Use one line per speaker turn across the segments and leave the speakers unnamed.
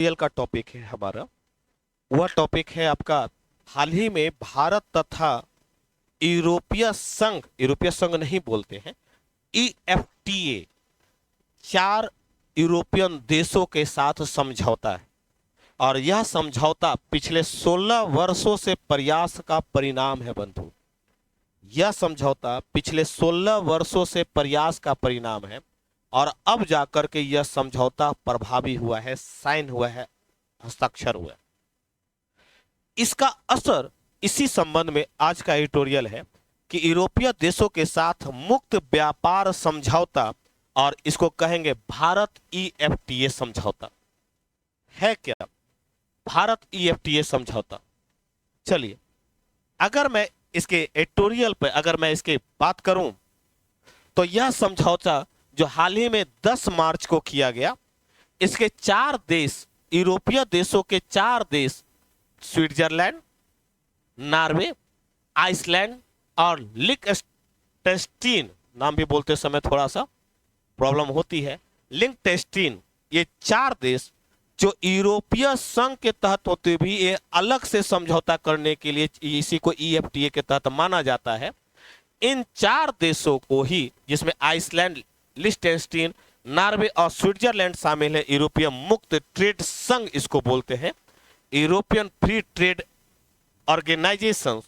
Real का topic है हमारा। वह टॉपिक है आपका हाल ही में भारत तथा यूरोपीय संघ नहीं बोलते हैं, EFTA, चार यूरोपियन देशों के साथ समझौता है। और यह समझौता पिछले 16 वर्षों से प्रयास का परिणाम है बंधु। यह समझौता पिछले 16 वर्षों से प्रयास का परिणाम है और अब जाकर के यह समझौता प्रभावी हुआ है, साइन हुआ है, हस्ताक्षर हुआ है। इसका असर इसी संबंध में आज का एडिटोरियल है कि यूरोपीय देशों के साथ मुक्त व्यापार समझौता, और इसको कहेंगे भारत EFTA समझौता है क्या? भारत EFTA समझौता। चलिए, अगर मैं इसके एडिटोरियल पे अगर मैं इसके बात करूं तो यह समझौता जो हाल ही में 10 मार्च को किया गया, इसके 4 देश, यूरोपीय देशों के 4 देश, स्विट्जरलैंड, नॉर्वे, आइसलैंड और लिechtenstein, नाम भी बोलते समय थोड़ा सा प्रॉब्लम होती है, लिechtenstein, ये 4 देश जो यूरोपीय संघ के तहत होते भी ये अलग से समझौता करने के लिए इसी को EFTA के तहत माना जाता है। इन 4 देशों को ही, जिसमें आइसलैंड, लिechtenstein, नॉर्वे और स्विट्जरलैंड शामिल है, यूरोपीय मुक्त ट्रेड संघ इसको बोलते हैं, यूरोपियन फ्री ट्रेड ऑर्गेनाइजेशन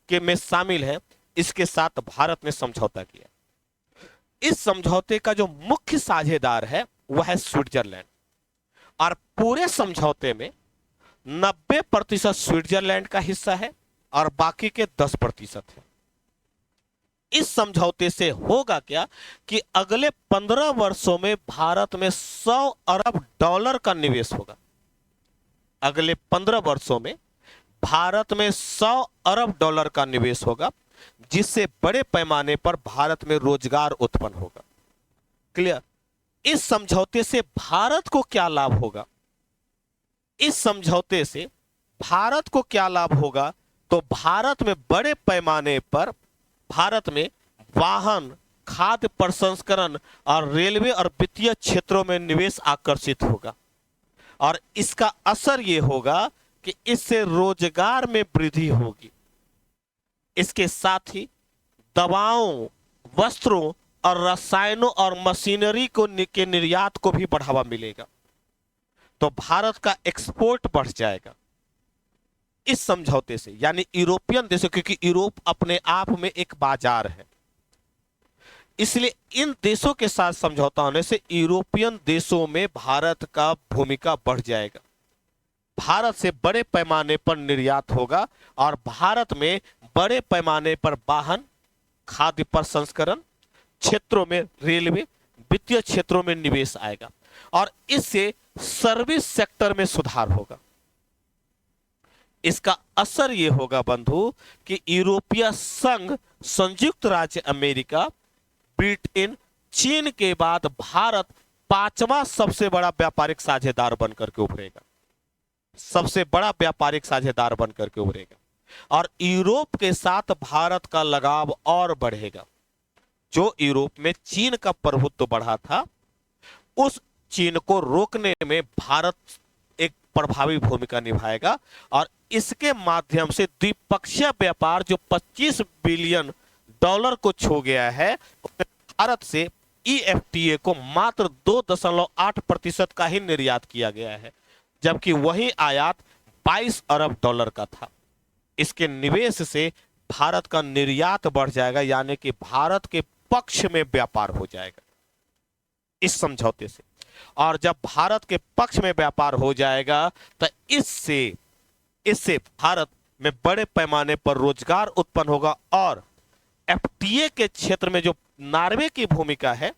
के में शामिल है। इसके साथ भारत ने समझौता किया। इस समझौते का जो मुख्य साझेदार है वह है स्विट्जरलैंड, और पूरे समझौते में 90% स्विट्जरलैंड का हिस्सा है और बाकी के 10% है। इस समझौते से होगा क्या कि अगले 15 वर्षों में भारत में 100 अरब डॉलर का निवेश होगा। अगले 15 वर्षों में भारत में 100 अरब डॉलर का निवेश होगा, जिससे बड़े पैमाने पर भारत में रोजगार उत्पन्न होगा। क्लियर? इस समझौते से भारत को क्या लाभ होगा? इस समझौते से भारत को क्या लाभ होगा? तो भारत में बड़े पैमाने पर भारत में वाहन, खाद्य प्रसंस्करण और रेलवे और वित्तीय क्षेत्रों में निवेश आकर्षित होगा, और इसका असर यह होगा कि इससे रोजगार में वृद्धि होगी। इसके साथ ही दवाओं, वस्त्रों और रसायनों और मशीनरी के निर्यात को भी बढ़ावा मिलेगा, तो भारत का एक्सपोर्ट बढ़ जाएगा इस समझौते से, यानी यूरोपियन देशों, क्योंकि यूरोप अपने आप में एक बाजार है, इसलिए इन देशों के साथ समझौता होने से यूरोपियन देशों में भारत का भूमिका बढ़ जाएगा। भारत से बड़े पैमाने पर निर्यात होगा और भारत में बड़े पैमाने पर वाहन, खाद्य प्रसंस्करण क्षेत्रों में, रेलवे, वित्तीय क्षेत्रों में निवेश आएगा, और इससे सर्विस सेक्टर में सुधार होगा। इसका असर यह होगा बंधु कि यूरोपीय संघ, संयुक्त राज्य अमेरिका, ब्रिटेन, चीन के बाद भारत 5वां सबसे बड़ा व्यापारिक साझेदार बनकर के उभरेगा। सबसे बड़ा व्यापारिक साझेदार बनकर के उभरेगा, और यूरोप के साथ भारत का लगाव और बढ़ेगा। जो यूरोप में चीन का प्रभुत्व बढ़ा था, उस चीन को रोकने में भारत एक प्रभावी भूमिका निभाएगा, और इसके माध्यम से द्विपक्षीय व्यापार जो 25 बिलियन डॉलर को छू गया है, भारत से EFTA को मात्र 2.8% का ही निर्यात किया गया है, जबकि वही आयात 22 अरब डॉलर का था। इसके निवेश से भारत का निर्यात बढ़ जाएगा, यानी कि भारत के पक्ष में व्यापार हो जाएगा इस समझौते से। और जब भारत के पक्ष में व्यापार हो जाएगा तो इससे भारत में बड़े पैमाने पर रोजगार उत्पन्न होगा, और FTA के क्षेत्र में जो नॉर्वे की भूमिका है,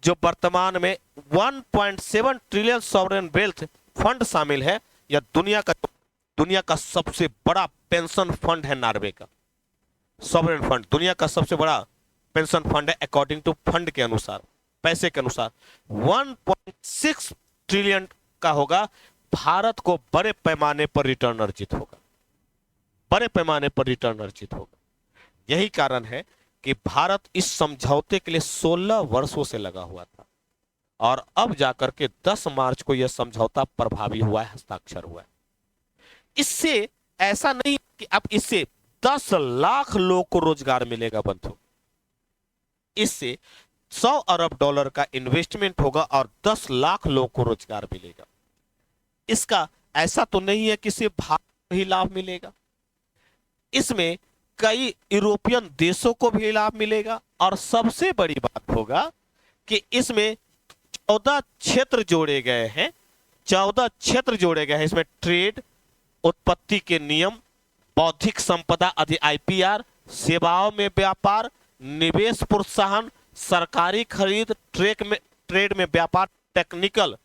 जो वर्तमान में 1.7 ट्रिलियन सॉवरेन वेल्थ फंड शामिल है, या दुनिया का सबसे बड़ा पेंशन फंड है नॉर्वे का। सॉवरेन फंड दुनिया का सबसे बड़ा पेंशन फंड है, अकॉर्डिंग टू फंड के अनुसार, पैसे के अनुसार 1.6 ट्रिलियन का होगा। भारत को बड़े पैमाने पर रिटर्न अर्जित होगा, बड़े पैमाने पर रिटर्न अर्जित होगा। यही कारण है कि भारत इस समझौते के लिए 16 वर्षों से लगा हुआ था। और अब जाकर के 10 मार्च को यह समझौता प्रभावी हुआ है, हस्ताक्षर हुआ है। इससे ऐसा नहीं कि अब इससे 10 लाख लोग को रोजगार मिलेगा बंधु। इससे 100 अरब डॉलर का इन्वेस्टमेंट होगा और 10 लाख लोग को रोजगार मिलेगा। इसका ऐसा तो नहीं है कि सिर्फ भारत को ही लाभ मिलेगा, इसमें कई यूरोपियन देशों को भी लाभ मिलेगा। और सबसे बड़ी बात होगा कि इसमें 14 क्षेत्र जोड़े गए हैं, 14 क्षेत्र जोड़े गए हैं। इसमें ट्रेड, उत्पत्ति के नियम, बौद्धिक संपदा अधि आईपीआर, सेवाओं में व्यापार, निवेश प्रोत्साहन, सरकारी खरीद, ट्रेड में व्यापार, टेक्निकल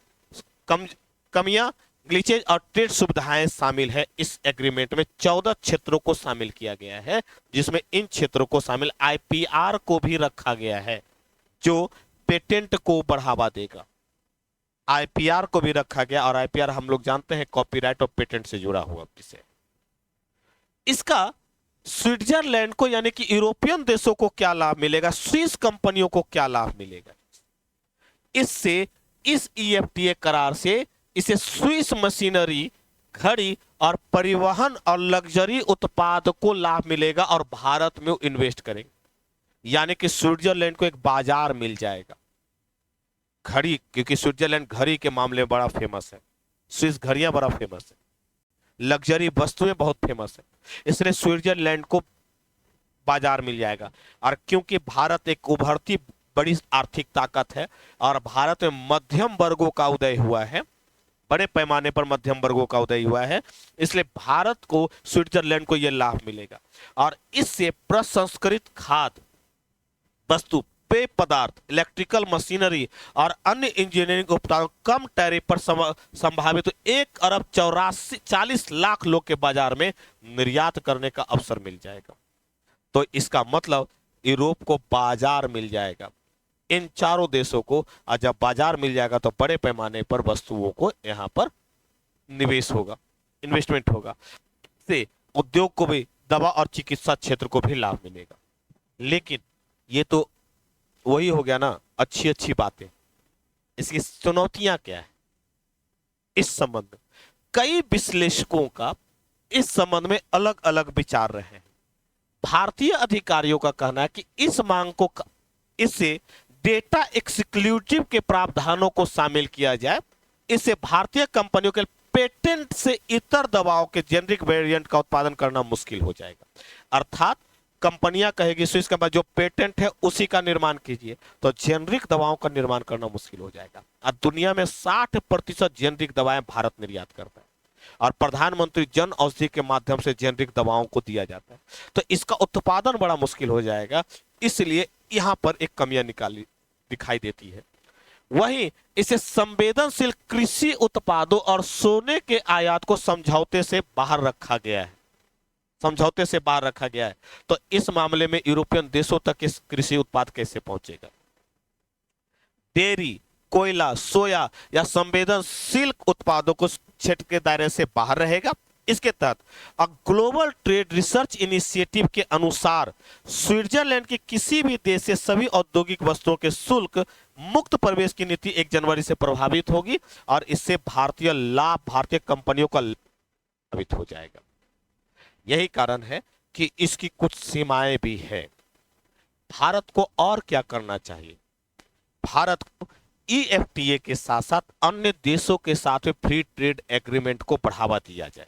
कमियां, ग्लिचेज और ट्रेड सुविधाएं शामिल है। इस एग्रीमेंट में 14 क्षेत्रों को शामिल किया गया है, जिसमें इन क्षेत्रों को शामिल आईपीआर को भी रखा गया है जो पेटेंट को बढ़ावा देगा। आईपीआर को भी रखा गया, और आईपीआर हम लोग जानते हैं कॉपीराइट और पेटेंट से जुड़ा हुआ विषय। इसका स्विट्जरलैंड को यानी कि यूरोपियन देशों को क्या लाभ मिलेगा, स्विस कंपनियों को क्या लाभ मिलेगा, इससे इस ईएफटीए करार से इसे स्विस मशीनरी, घड़ी और परिवहन और लग्जरी उत्पाद को लाभ मिलेगा और भारत में इन्वेस्ट करेंगे। यानी कि स्विट्जरलैंड को एक बाजार मिल जाएगा घड़ी, क्योंकि स्विट्जरलैंड घड़ी के मामले में बड़ा फेमस है, स्विस घड़ियां बड़ा फेमस है, लग्जरी वस्तुएं बहुत फेमस है, इसलिए स्विट्जरलैंड को बाजार मिल जाएगा। और क्योंकि भारत एक उभरती बड़ी आर्थिक ताकत है और भारत में मध्यम वर्गों का उदय हुआ है, बड़े पैमाने पर मध्यम वर्गों का उदय हुआ है, इसलिए भारत को, स्विट्जरलैंड को यह लाभ मिलेगा। और इससे प्रसंस्कृत खाद्य वस्तु, पेय पदार्थ, इलेक्ट्रिकल मशीनरी और अन्य इंजीनियरिंग उपकरण कम टैरिफ पर संभावित 1 अरब 40 लाख लोग के बाजार में निर्यात करने का अवसर मिल जाएगा। तो इसका मतलब यूरोप को बाजार मिल जाएगा, इन चारों देशों को। और जब बाजार मिल जाएगा तो बड़े पैमाने पर वस्तुओं को यहां पर निवेश होगा, इन्वेस्टमेंट होगा। इससे उद्योग को भी, दवा और चिकित्सा क्षेत्र को भी लाभ मिलेगा। लेकिन ये तो वही हो गया ना, अच्छी अच्छी बातें। इसकी चुनौतियां क्या है इस संबंध में? कई विश्लेषकों का इस संबंध में अलग अलग विचार रहे हैं। भारतीय अधिकारियों का कहना है कि इस मांग को, इससे डेटा एक्सक्लूसिव के प्रावधानों को शामिल किया जाए, इससे भारतीय कंपनियों के पेटेंट से इतर दवाओं के जेनरिक वेरिएंट का उत्पादन करना मुश्किल हो जाएगा। अर्थात कंपनियां कहेगी स्विस कंपनी जो पेटेंट है उसी का निर्माण कीजिए, तो जेनरिक दवाओं का निर्माण करना मुश्किल हो जाएगा। और दुनिया में 60% जेनरिक दवाएं भारत निर्यात करता है और प्रधानमंत्री जन औषधि के माध्यम से जेनरिक दवाओं को दिया जाता है, तो इसका उत्पादन बड़ा मुश्किल हो जाएगा। इसलिए यहां पर एक कमियां दिखाई देती है। वहीं इसे संवेदनशील कृषि उत्पादों और सोने के आयात को समझौते से बाहर रखा गया है, समझौते से बाहर रखा गया है। तो इस मामले में यूरोपियन देशों तक इस कृषि उत्पाद कैसे पहुंचेगा? डेयरी, कोयला, सोया या संवेदनशील उत्पादों को क्षेत्र के दायरे से बाहर रहेगा। इसके तहत ग्लोबल ट्रेड रिसर्च इनिशिएटिव के अनुसार स्विट्जरलैंड के किसी भी देश से सभी औद्योगिक वस्तुओं के शुल्क मुक्त प्रवेश की नीति 1 जनवरी से प्रभावित होगी और इससे भारतीय कंपनियों का प्रभावित हो जाएगा। यही कारण है कि इसकी कुछ सीमाएं भी है। भारत को और क्या करना चाहिए? भारत को ईएफटीए के साथ साथ अन्य देशों के साथ फ्री ट्रेड एग्रीमेंट को बढ़ावा दिया जाए।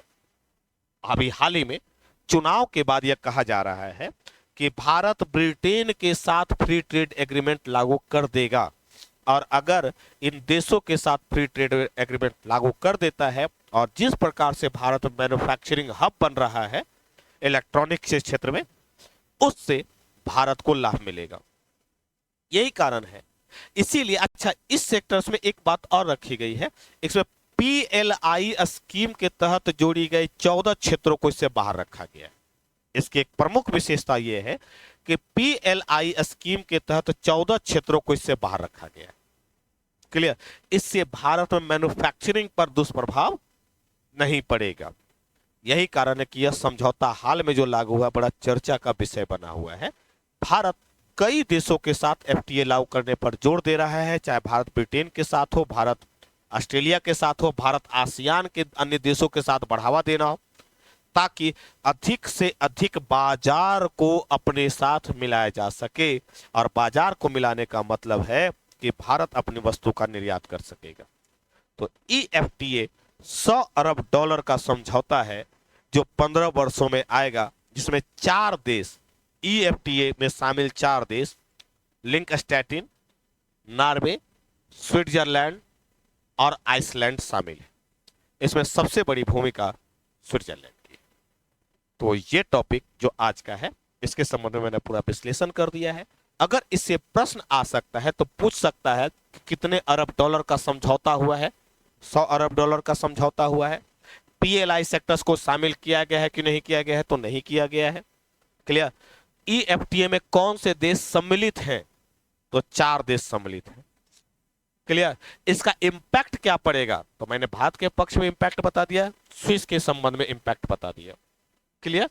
अभी हाल ही में चुनाव के बाद यह कहा जा रहा है कि भारत ब्रिटेन के साथ फ्री ट्रेड एग्रीमेंट लागू कर देगा, और अगर इन देशों के साथ फ्री ट्रेड एग्रीमेंट लागू कर देता है और जिस प्रकार से भारत मैन्युफैक्चरिंग हब बन रहा है इलेक्ट्रॉनिक्स के क्षेत्र में, उससे भारत को लाभ मिलेगा। यही कारण है। इसीलिए अच्छा, इस सेक्टर्स में एक बात और रखी गई है, इसमें पीएलआई स्कीम के तहत जोड़ी गई 14 क्षेत्रों को इससे बाहर रखा गया है। इसकी एक प्रमुख विशेषता यह है कि पीएलआई स्कीम के तहत 14 क्षेत्रों को इससे बाहर रखा गया है। क्लियर? इससे भारत में मैन्युफैक्चरिंग पर दुष्प्रभाव नहीं पड़ेगा। यही कारण है कि यह समझौता हाल में जो लागू हुआ बड़ा चर्चा का विषय बना हुआ है। भारत कई देशों के साथ एफटीए लागू करने पर जोर दे रहा है, चाहे भारत ब्रिटेन के साथ हो, भारत ऑस्ट्रेलिया के साथ हो, भारत आसियान के अन्य देशों के साथ बढ़ावा देना हो, ताकि अधिक से अधिक बाजार को अपने साथ मिलाया जा सके। और बाजार को मिलाने का मतलब है कि भारत अपनी वस्तु का निर्यात कर सकेगा। तो ईएफटीए $100 अरब का समझौता है जो 15 वर्षों में आएगा, जिसमें 4 देश, ईएफटीए में शामिल 4 देश, लिंकस्टैटिन, नॉर्वे, स्विट्जरलैंड और आइसलैंड शामिल है। इसमें सबसे बड़ी भूमिका स्विट्जरलैंड की। तो ये टॉपिक जो आज का है, इसके संबंध में मैंने पूरा विश्लेषण कर दिया है। अगर इससे प्रश्न आ सकता है तो पूछ सकता है कि कितने अरब डॉलर का समझौता हुआ है। $100 अरब का समझौता हुआ है। पीएलआई सेक्टर्स को शामिल किया गया है कि नहीं किया गया है? तो नहीं किया गया है। क्लियर। ईएफटीए में कौन से देश सम्मिलित हैं? तो 4 देश सम्मिलित हैं। क्लियर। इसका इंपैक्ट क्या पड़ेगा? तो मैंने भारत के पक्ष में इंपैक्ट बता दिया, स्विस के संबंध में इंपैक्ट बता दिया। क्लियर।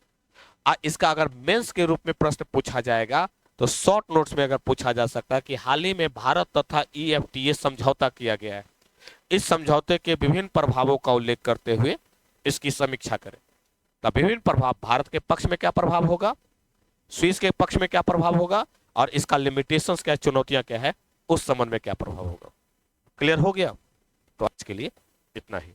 इसका अगर मेंस के रूप में प्रश्न पूछा जाएगा तो शॉर्ट नोट्स में अगर पूछा जा सकता है कि हाल ही में भारत तथा ईएफटीए समझौता किया गया है, इस समझौते के विभिन्न प्रभावों का उल्लेख करते हुए इसकी समीक्षा करें। तो विभिन्न प्रभाव, भारत के पक्ष में क्या प्रभाव होगा, स्विस के पक्ष में क्या प्रभाव होगा, और इसका लिमिटेशंस क्या, चुनौतियां क्या है, उस संबंध में क्या प्रभाव होगा। क्लियर हो गया? तो आज के लिए इतना ही।